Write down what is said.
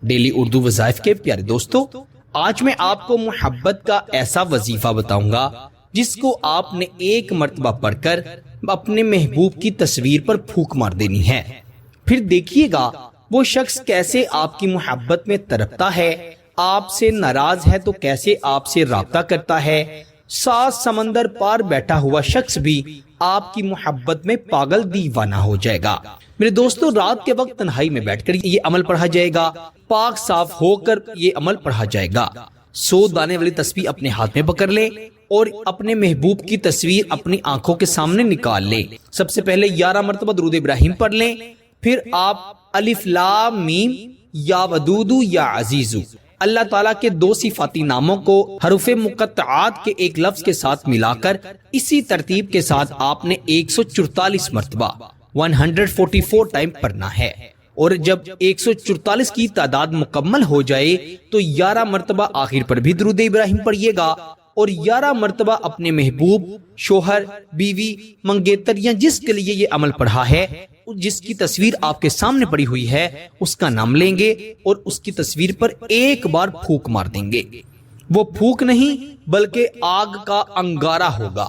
Daily Urdu وظائف کے پیارے دوستو، آج میں آپ کو محبت کا ایسا وظیفہ بتاؤں گا جس کو آپ نے ایک مرتبہ پڑھ کر اپنے محبوب کی تصویر پر پھونک مار دینی ہے۔ پھر دیکھیے گا وہ شخص کیسے آپ کی محبت میں تڑپتا ہے، آپ سے ناراض ہے تو کیسے آپ سے رابطہ کرتا ہے۔ 7 سمندر پار بیٹھا ہوا شخص بھی آپ کی محبت میں پاگل دیوانہ ہو جائے گا۔ میرے دوستو، رات کے وقت تنہائی میں بیٹھ کر یہ عمل پڑھا جائے گا، پاک صاف ہو کر یہ عمل پڑھا جائے گا۔ 100 دانے والی تسبیح اپنے ہاتھ میں پکڑ لے اور اپنے محبوب کی تصویر اپنی آنکھوں کے سامنے نکال لے۔ سب سے پہلے 11 مرتبہ درود ابراہیم پڑھ لیں، پھر آپ الف لام میم یا ودودو یا عزیزو، اللہ تعالیٰ کے 2 صفاتی ناموں کو حروف مقطعات کے ایک لفظ کے ساتھ ملا کر اسی ترتیب کے ساتھ آپ نے 144 مرتبہ 144 ٹائم پڑھنا ہے، اور جب 144 کی تعداد مکمل ہو جائے تو 11 مرتبہ آخر پر بھی درود ابراہیم پڑھیے گا، اور 11 مرتبہ اپنے محبوب، شوہر، بیوی، منگیتر یا جس کے لیے یہ عمل پڑھا ہے، جس کی تصویر آپ کے سامنے پڑی ہوئی ہے، اس کا نام لیں گے اور اس کی تصویر پر ایک بار پھونک مار دیں گے۔ وہ پھونک نہیں بلکہ آگ کا انگارہ ہوگا۔